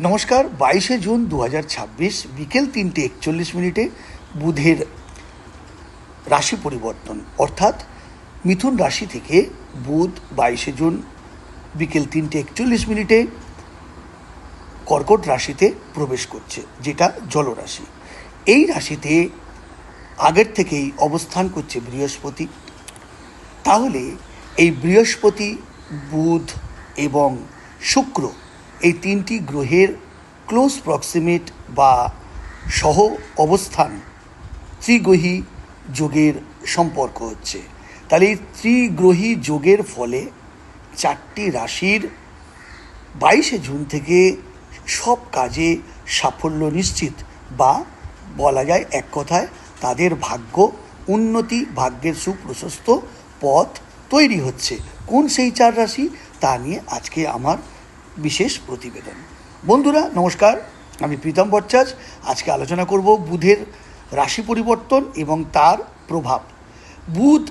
নমস্কার। 22শে জুন 2026 বিকেল 3:41 বুধের রাশি পরিবর্তন, অর্থাৎ মিথুন রাশি থেকে বুধ 22শে জুন বিকেল 3:41 কর্কট রাশিতে প্রবেশ করছে, যেটা জলরাশি। এই রাশিতে আগের থেকেই অবস্থান করছে বৃহস্পতি। তাহলে এই বৃহস্পতি, বুধ এবং শুক্র, এই তিনটি গ্রহের ক্লোজ প্রক্সিমেট বা সহ অবস্থান ত্রিগ্রহী যোগের সম্পর্ক হচ্ছে। তাহলে এই ত্রিগ্রহী যোগের ফলে চারটি রাশির 22শে জুন থেকে সব কাজে সাফল্য নিশ্চিত, বা বলা যায় এক কথায় তাদের ভাগ্য উন্নতি, ভাগ্যের সুপ্রশস্ত পথ তৈরি হচ্ছে। কোন সেই চার রাশি, তা নিয়ে আজকে আমার বিশেষ প্রতিবেদন। বন্ধুরা নমস্কার, আমি প্রীতম ভট্টাচার্য। আজকে আলোচনা করব বুধের রাশি পরিবর্তন এবং তার প্রভাব। বুধ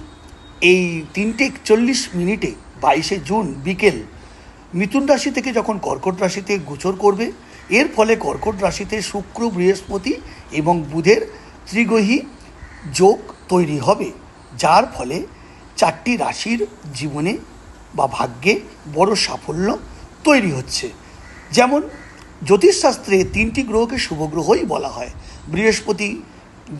এই 3:41 22শে জুন বিকেল মিথুন রাশি থেকে যখন কর্কট রাশিতে গোচর করবে, এর ফলে কর্কট রাশিতে শুক্র, বৃহস্পতি এবং বুধের ত্রিগ্রহী যোগ তৈরি হবে, যার ফলে চারটি রাশির জীবনে বা ভাগ্যে বড় সাফল্য তৈরি হচ্ছে। যেমন জ্যোতিষশাস্ত্রে তিনটি গ্রহকে শুভ গ্রহই বলা হয়। বৃহস্পতি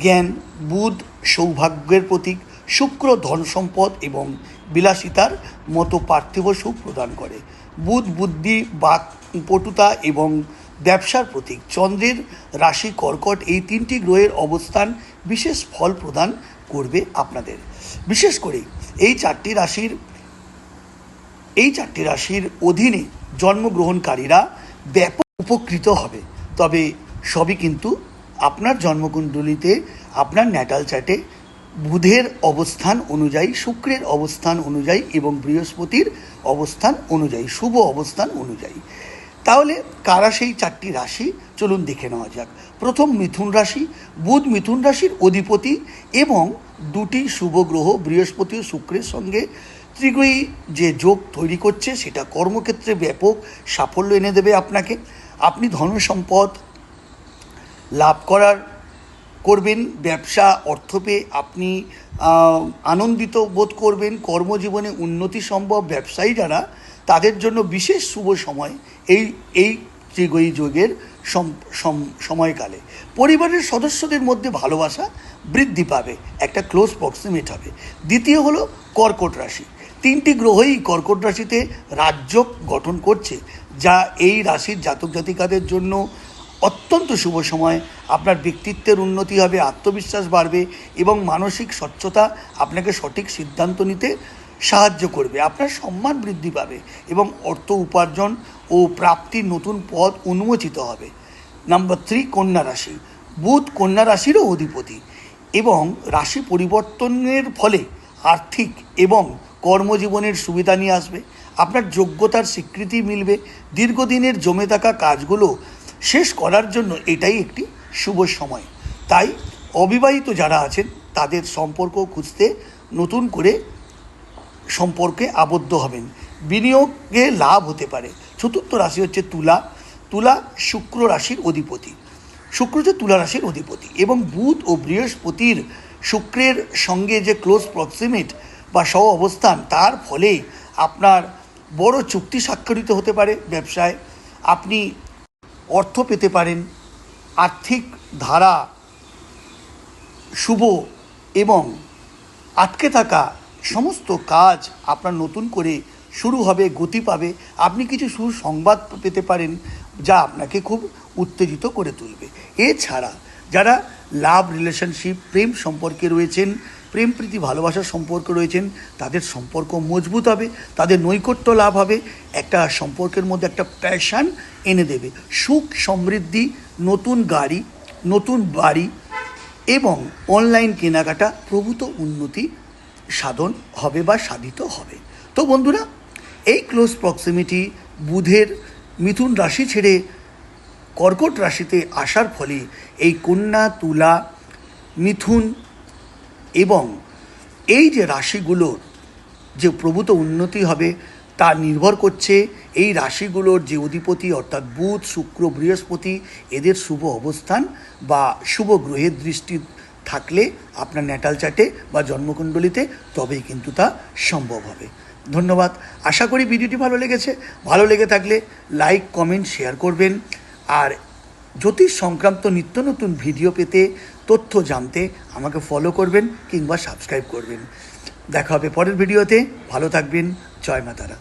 জ্ঞান, বুধ সৌভাগ্যের প্রতীক, শুক্র ধন সম্পদ এবং বিলাসিতার মতো পার্থিব সুখ প্রদান করে। বুধ বুদ্ধি, বাক পটুতা এবং ব্যবসার প্রতীক। চন্দ্রের রাশি কর্কট, এই তিনটি গ্রহের অবস্থান বিশেষ ফল প্রদান করবে আপনাদের। বিশেষ করে এই চারটি রাশির অধীনে জন্মগ্রহণকারীরা ব্যাপক উপকৃত হবে। তবে সবই কিন্তু আপনার জন্মকুণ্ডলিতে, আপনার ন্যাটাল চার্টে বুধের অবস্থান অনুযায়ী, শুক্রের অবস্থান অনুযায়ী এবং বৃহস্পতির অবস্থান অনুযায়ী, শুভ অবস্থান অনুযায়ী। তাহলে কারা সেই চারটি রাশি, চলুন দেখে নেওয়া যাক। প্রথম মিথুন রাশি। বুধ মিথুন রাশির অধিপতি এবং দুটি শুভ গ্রহ বৃহস্পতি ও শুক্রের সঙ্গে ত্রিগ্রহী যে যোগ তৈরি করছে, সেটা কর্মক্ষেত্রে ব্যাপক সাফল্য এনে দেবে আপনাকে। আপনি ধন সম্পদ লাভ করবেন, ব্যবসা অর্থ পেয়ে আপনি আনন্দিত বোধ করবেন, কর্মজীবনে উন্নতি সম্ভব। ব্যবসায়ী যারা, তাদের জন্য বিশেষ শুভ সময় এই ত্রিগ্রহী যোগের সময়কালে। পরিবারের সদস্যদের মধ্যে ভালোবাসা বৃদ্ধি পাবে, একটা ক্লোজ প্রক্সিমেট হবে। দ্বিতীয় হলো কর্কট রাশি। তিনটি গ্রহই কর্কট রাশিতে রাজ্য গঠন করছে, যা এই রাশির জাতক জাতিকাদের জন্য অত্যন্ত শুভ সময়। আপনার ব্যক্তিত্বের উন্নতি হবে, আত্মবিশ্বাস বাড়বে এবং মানসিক স্বচ্ছতা আপনাকে সঠিক সিদ্ধান্ত নিতে সাহায্য করবে। আপনার সম্মান বৃদ্ধি পাবে এবং অর্থ উপার্জন ও প্রাপ্তির নতুন পথ উন্মোচিত হবে। নাম্বার 3, কন্যা রাশি। বুধ কন্যা রাশিরও অধিপতি এবং রাশি পরিবর্তনের ফলে আর্থিক এবং কর্মজীবনের সুবিধা নিয়ে আসবে। আপনার যোগ্যতার স্বীকৃতি মিলবে। দীর্ঘদিনের জমে থাকা কাজগুলো শেষ করার জন্য এটাই একটি শুভ সময়। তাই অবিবাহিত যারা আছেন, তাদের সম্পর্ক খুঁজতে নতুন করে সম্পর্কে আবদ্ধ হবেন। বিনিয়োগে লাভ হতে পারে। চতুর্থ রাশি হচ্ছে তুলা। তুলা শুক্র রাশির অধিপতি, শুক্র যে তুলা রাশির অধিপতি এবং বুধ ও বৃহস্পতির শুক্রের সঙ্গে যে ক্লোজ প্রক্সিমেট বা সহ অবস্থান, তার ফলে আপনার বড় চুক্তি স্বাক্ষরিত হতে পারে। ব্যবসায় আপনি অর্থ পেতে পারেন। আর্থিক ধারা শুভ এবং আটকে থাকা সমস্ত কাজ আপনার নতুন করে শুরু হবে, গতি পাবে। আপনি কিছু সুসংবাদ পেতে পারেন, যা আপনাকে খুব উত্তেজিত করে তুলবে। এছাড়া যারা লাভ রিলেশনশিপ, প্রেম সম্পর্কে রয়েছেন, প্রেম প্রীতি ভালোবাসার সম্পর্ক রয়েছেন, তাদের সম্পর্ক মজবুত হবে, তাদের নৈকট্য লাভ হবে। একটা সম্পর্কের মধ্যে একটা প্যাশন এনে দেবে। সুখ সমৃদ্ধি, নতুন গাড়ি, নতুন বাড়ি এবং অনলাইন কেনাকাটা প্রভূত উন্নতি সাধন হবে বা সাধিত হবে। তো বন্ধুরা, এই ক্লোজ প্রক্সিমিটি বুধের মিথুন রাশি ছেড়ে কর্কট রাশিতে আসার ফলে এই কন্যা, তুলা, মিথুন এবং এই যে রাশিগুলোর যে প্রভূত উন্নতি হবে, তা নির্ভর করছে এই রাশিগুলোর যে অধিপতি অর্থাৎ বুধ, শুক্র, বৃহস্পতি, এদের শুভ অবস্থান বা শুভ গ্রহের দৃষ্টি থাকলে আপনার ন্যাটাল চার্টে বা জন্মকুণ্ডলিতে তবেই কিন্তু তা সম্ভব হবে। ধন্যবাদ। আশা করি ভিডিওটি ভালো লেগেছে। ভালো লেগে থাকলে লাইক, কমেন্ট, শেয়ার করবেন। আর জ্যোতিষ সংক্রান্ত নিত্য নতুন ভিডিও পেতে, তথ্য জানতে আমাকে ফলো করবেন কিংবা সাবস্ক্রাইব করবেন। দেখা হবে পরের ভিডিওতে। ভালো থাকবেন। জয় মা তারা।